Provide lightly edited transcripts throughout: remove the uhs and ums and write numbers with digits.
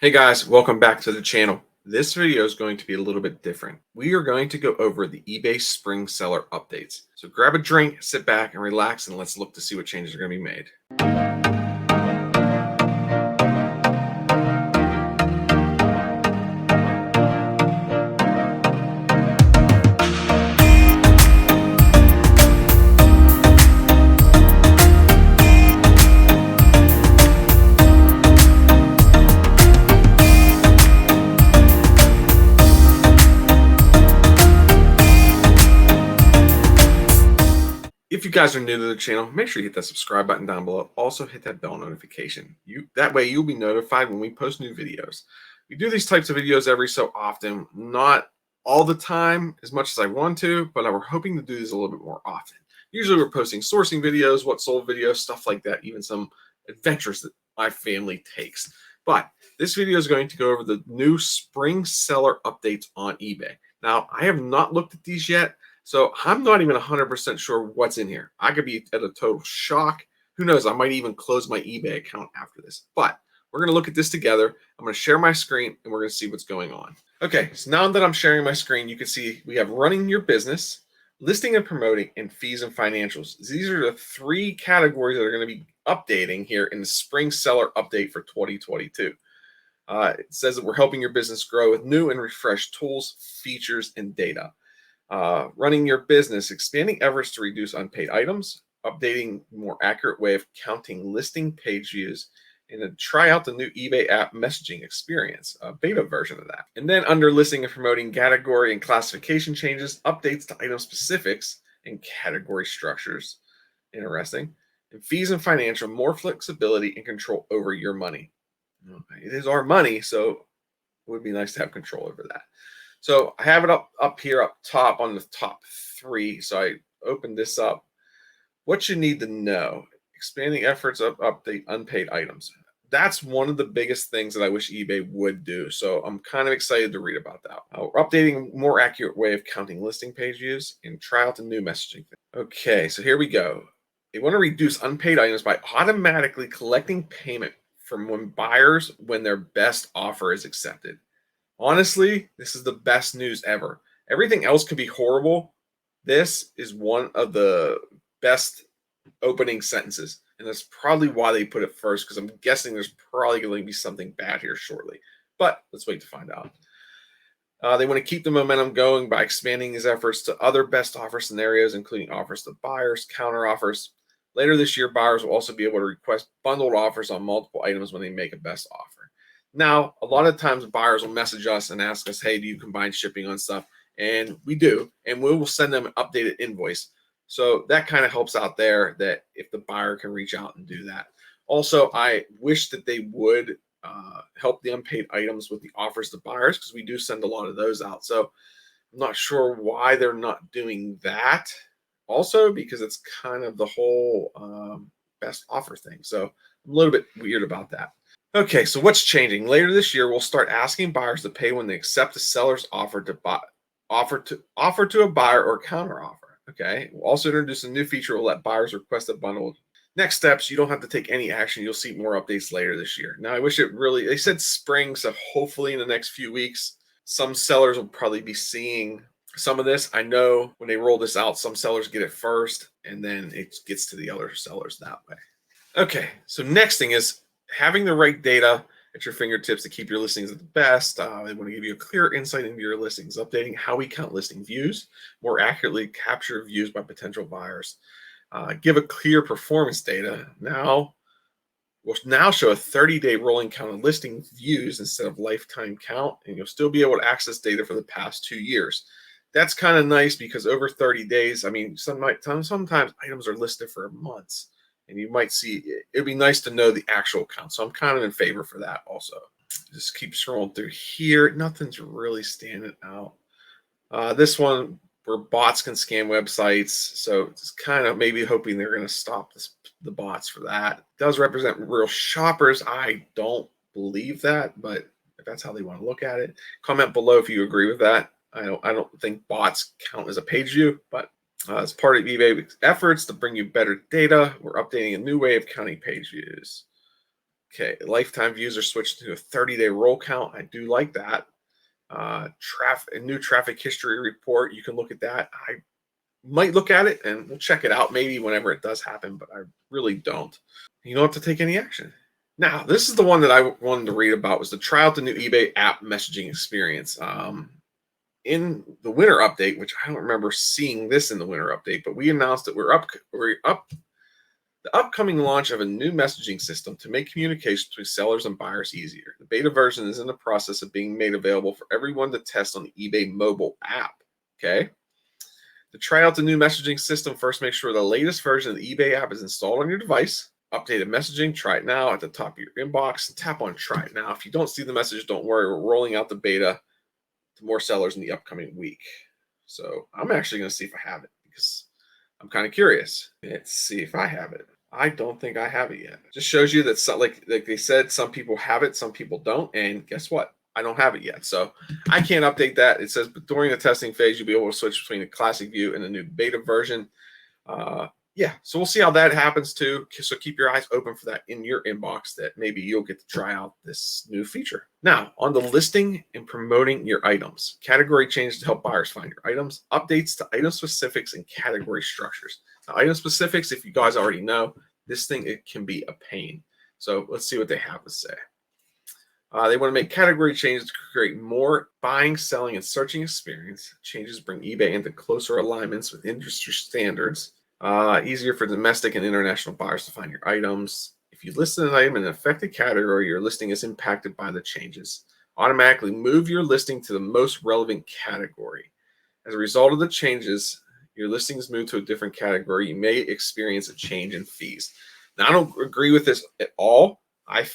Hey guys, welcome back to the channel. This video is going to be a little bit different. We are going to go over the eBay spring seller updates. So grab a drink, sit back and relax, and let's look to see what changes are going to be made. If you guys are new to the channel, make sure you hit that subscribe button down below. Also hit that bell notification. That way you'll be notified when we post new videos. We do these types of videos every so often, not all the time as much as I want to, but we're hoping to do these a little bit more often. Usually we're posting sourcing videos, what sold videos, stuff like that, even some adventures that my family takes. But this video is going to go over the new spring seller updates on eBay. Now, I have not looked at these yet. So I'm not even 100% sure what's in here. I could be at a total shock. Who knows? I might even close my eBay account after this. But we're going to look at this together. I'm going to share my screen and we're going to see what's going on. Okay, so now that I'm sharing my screen, you can see we have running your business, listing and promoting, and fees and financials. These are the three categories that are going to be updating here in the spring seller update for 2022. It says that we're helping your business grow with new and refreshed tools, features, and data. Running your business, expanding efforts to reduce unpaid items, updating more accurate way of counting listing page views, and then try out the new eBay app messaging experience, a beta version of that. And then under listing and promoting, category and classification changes, updates to item specifics and category structures. Interesting. And fees and financial, more flexibility and control over your money. It is our money, so it would be nice to have control over that. So I have it up here up top on the top three. So I opened this up. What you need to know: expanding efforts of update unpaid items. That's one of the biggest things that I wish eBay would do. So I'm kind of excited to read about that. Updating more accurate way of counting listing page views and try out the new messaging thing. Okay, so here we go. They want to reduce unpaid items by automatically collecting payment from when their best offer is accepted. Honestly, this is the best news ever. Everything else could be horrible. This is one of the best opening sentences. And that's probably why they put it first, because I'm guessing there's probably going to be something bad here shortly. But let's wait to find out. They want to keep the momentum going by expanding these efforts to other best offer scenarios, including offers to buyers, counter offers. Later this year, buyers will also be able to request bundled offers on multiple items when they make a best offer. Now, a lot of times buyers will message us and ask us, hey, do you combine shipping on stuff? And we do, and we will send them an updated invoice. So that kind of helps out there, that if the buyer can reach out and do that. Also, I wish that they would help the unpaid items with the offers to buyers, because we do send a lot of those out. So I'm not sure why they're not doing that also, because it's kind of the whole best offer thing. So I'm a little bit weird about that. Okay, so what's changing? Later this year, we'll start asking buyers to pay when they accept the seller's offer to a buyer or counter offer. Okay, we'll also introduce a new feature. We'll let buyers request a bundle. Next steps, you don't have to take any action. You'll see more updates later this year. Now, I wish they said spring, so hopefully in the next few weeks, some sellers will probably be seeing some of this. I know when they roll this out, some sellers get it first, and then it gets to the other sellers that way. Okay, so next thing is having the right data at your fingertips to keep your listings at the best. They want to give you a clear insight into your listings, updating how we count listing views, more accurately capture views by potential buyers, give a clear performance data. We'll now show a 30-day rolling count of listing views instead of lifetime count, and you'll still be able to access data for the past 2 years. That's kind of nice, because over 30 days, I mean, sometimes items are listed for months. And you might see, it'd be nice to know the actual count. So I'm kind of in favor for that also. Just keep scrolling through here. Nothing's really standing out. This one, where bots can scam websites. So it's kind of maybe hoping they're going to stop the bots for that. It does represent real shoppers. I don't believe that, but if that's how they want to look at it. Comment below if you agree with that. I don't think bots count as a page view, but as part of eBay's efforts to bring you better data, we're updating a new way of counting page views. Okay, lifetime views are switched to a 30-day roll count. I do like that. A new traffic history report. You can look at that. I might look at it and we'll check it out maybe whenever it does happen, but I really don't. You don't have to take any action. Now, this is the one that I wanted to read about, was the trial to new eBay app messaging experience. In the winter update, which I don't remember seeing this in the winter update, but we announced that we're up the upcoming launch of a new messaging system to make communication between sellers and buyers easier. The beta version is in the process of being made available for everyone to test on the eBay mobile app. Okay. To try out the new messaging system, first make sure the latest version of the eBay app is installed on your device. Updated messaging, try it now at the top of your inbox. Tap on try it now. If you don't see the message, don't worry. We're rolling out the beta to more sellers in the upcoming week. So I'm actually going to see if I have it because I'm kind of curious. Let's see if I have it. I don't think I have it yet. Just shows you that, like they said, some people have it, some people don't. And guess what? I don't have it yet. So I can't update that. It says, but during the testing phase, you'll be able to switch between the classic view and the new beta version. Yeah, so we'll see how that happens too. So keep your eyes open for that in your inbox, that maybe you'll get to try out this new feature. Now, on the listing and promoting your items, category changes to help buyers find your items, updates to item specifics and category structures. Now, item specifics, if you guys already know, this thing, it can be a pain. So let's see what they have to say. They want to make category changes to create more buying, selling, and searching experience. Changes bring eBay into closer alignments with industry standards. Easier for domestic and international buyers to find your items. If you list an item in an affected category, your listing is impacted by the changes. Automatically move your listing to the most relevant category. As a result of the changes, your listing is moved to a different category. You may experience a change in fees. Now, I don't agree with this at all. I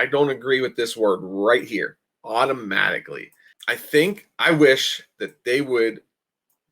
don't agree with this word right here, automatically. I wish that they would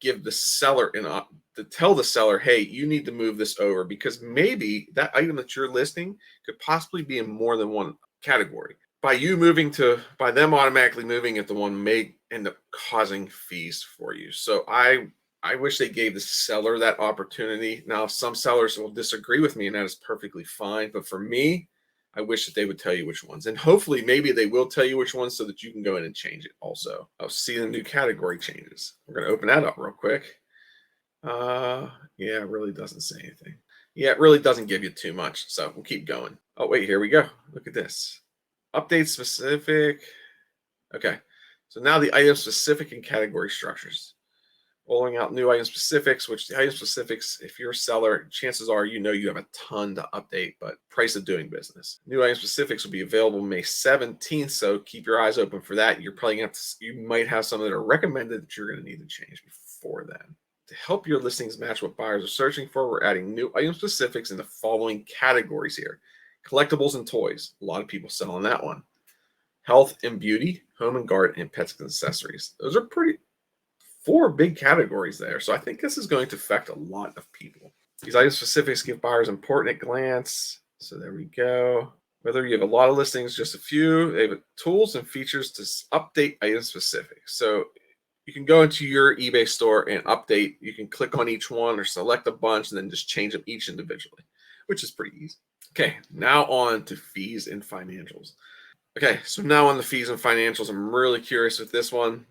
give the seller to tell the seller, hey, you need to move this over, because maybe that item that you're listing could possibly be in more than one category. By them automatically moving it to one may end up causing fees for you. So I wish they gave the seller that opportunity. Now, some sellers will disagree with me, and that is perfectly fine. But for me, I wish that they would tell you which ones. And hopefully, maybe they will tell you which ones so that you can go in and change it also. I'll see the new category changes. We're going to open that up real quick. Yeah, it really doesn't say anything. Yeah, it really doesn't give you too much. So we'll keep going. Oh, wait, here we go. Look at this. Update specific. Okay. So now the item specific and category structures. Rolling out new item specifics, which the item specifics, if you're a seller, chances are you have a ton to update, but price of doing business. New item specifics will be available May 17th, so keep your eyes open for that. You might have some that are recommended that you're going to need to change before then. To help your listings match what buyers are searching for, we're adding new item specifics in the following categories here. Collectibles and toys. A lot of people selling that one. Health and beauty, home and garden, and pets and accessories. Those are 4 big categories there. So I think this is going to affect a lot of people. These item specifics give buyers important at glance. So there we go. Whether you have a lot of listings, just a few, they have tools and features to update item specifics. So you can go into your eBay store and update. You can click on each one or select a bunch and then just change them each individually, which is pretty easy. Okay, now on to fees and financials. Okay, so now on the fees and financials, I'm really curious with this one.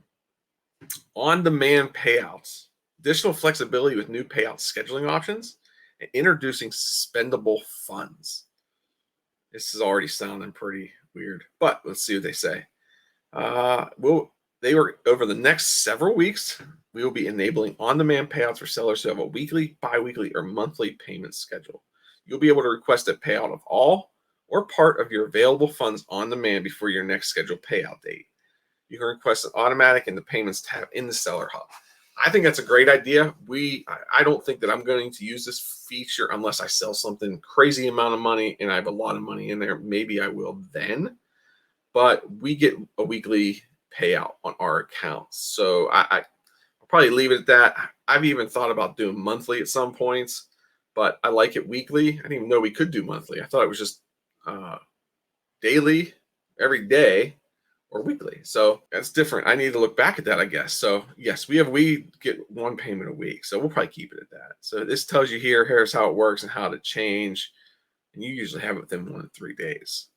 On-demand payouts, additional flexibility with new payout scheduling options, and introducing spendable funds. This is already sounding pretty weird, but let's see what they say. Over the next several weeks, we will be enabling on-demand payouts for sellers who have a weekly, bi-weekly, or monthly payment schedule. You'll be able to request a payout of all or part of your available funds on demand before your next scheduled payout date. You can request an automatic in the payments tab in the seller hub. I think that's a great idea. I don't think that I'm going to use this feature unless I sell something crazy amount of money and I have a lot of money in there. Maybe I will then, but we get a weekly payout on our account. So I'll probably leave it at that. I've even thought about doing monthly at some points, but I like it weekly. I didn't even know we could do monthly. I thought it was just daily, every day, or weekly. So that's different. I need to look back at that, I guess. So yes, we get one payment a week. So we'll probably keep it at that. So this tells you here's how it works and how to change. and you usually have it within 1 to 3 days.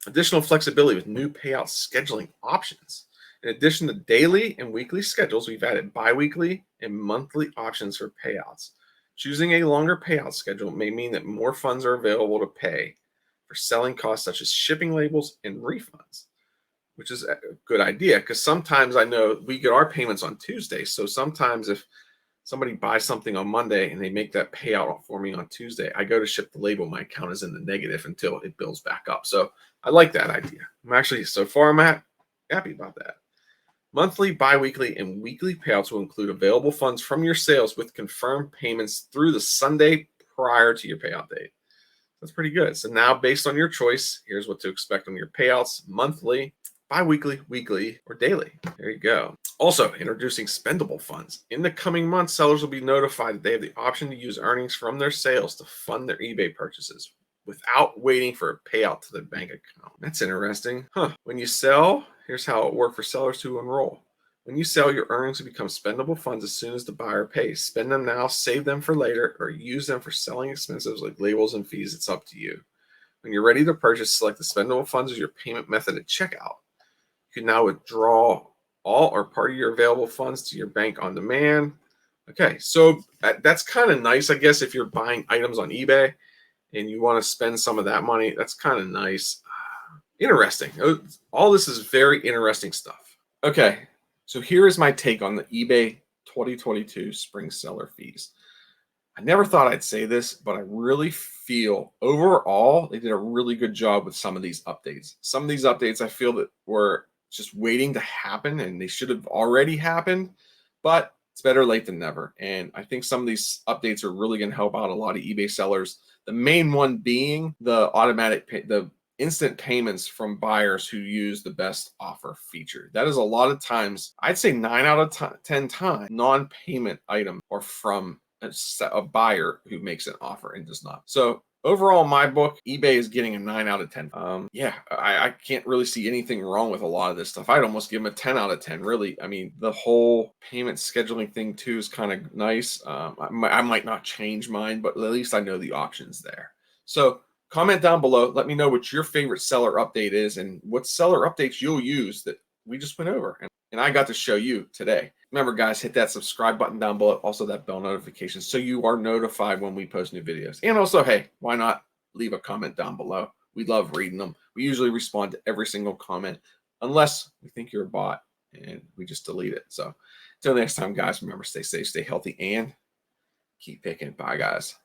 Additional flexibility with new payout scheduling options. In addition to daily and weekly schedules, we've added biweekly and monthly options for payouts. Choosing a longer payout schedule may mean that more funds are available to pay for selling costs such as shipping labels and refunds, which is a good idea because sometimes I know we get our payments on Tuesday. So sometimes if somebody buys something on Monday and they make that payout for me on Tuesday, I go to ship the label, my account is in the negative until it builds back up. So I like that idea. I'm actually, so far I'm happy about that. Monthly, bi-weekly, and weekly payouts will include available funds from your sales with confirmed payments through the Sunday prior to your payout date. That's pretty good. So now, based on your choice, here's what to expect on your payouts: monthly, bi-weekly, weekly, or daily. There you go. Also, introducing spendable funds. In the coming months, sellers will be notified that they have the option to use earnings from their sales to fund their eBay purchases without waiting for a payout to their bank account. That's interesting. When you sell, here's how it works for sellers who enroll. When you sell, your earnings will become spendable funds as soon as the buyer pays. Spend them now, save them for later, or use them for selling expenses like labels and fees. It's up to you. When you're ready to purchase, select the spendable funds as your payment method at checkout. You can now withdraw all or part of your available funds to your bank on demand. Okay, so that's kind of nice, I guess, if you're buying items on eBay and you want to spend some of that money. That's kind of nice. Interesting. All this is very interesting stuff. Okay, so here is my take on the eBay 2022 spring seller fees. I never thought I'd say this, but I really feel overall they did a really good job with some of these updates. Some of these updates I feel that were just waiting to happen and they should have already happened, but it's better late than never. And I think some of these updates are really going to help out a lot of eBay sellers. The main one being the the instant payments from buyers who use the best offer feature. That is a lot of times, I'd say 9 out of 10 times, non-payment item or from a buyer who makes an offer and does not. So overall, in my book, eBay is getting a 9 out of 10. I can't really see anything wrong with a lot of this stuff. I'd almost give them a 10 out of 10, really. I mean, the whole payment scheduling thing too is kind of nice. I might not change mine, but at least I know the options there. So comment down below. Let me know what your favorite seller update is and what seller updates you'll use that we just went over. And I got to show you today. Remember, guys, hit that subscribe button down below. Also, that bell notification so you are notified when we post new videos. And also, hey, why not leave a comment down below? We love reading them. We usually respond to every single comment unless we think you're a bot and we just delete it. So until next time, guys, remember, stay safe, stay healthy, and keep picking. Bye, guys.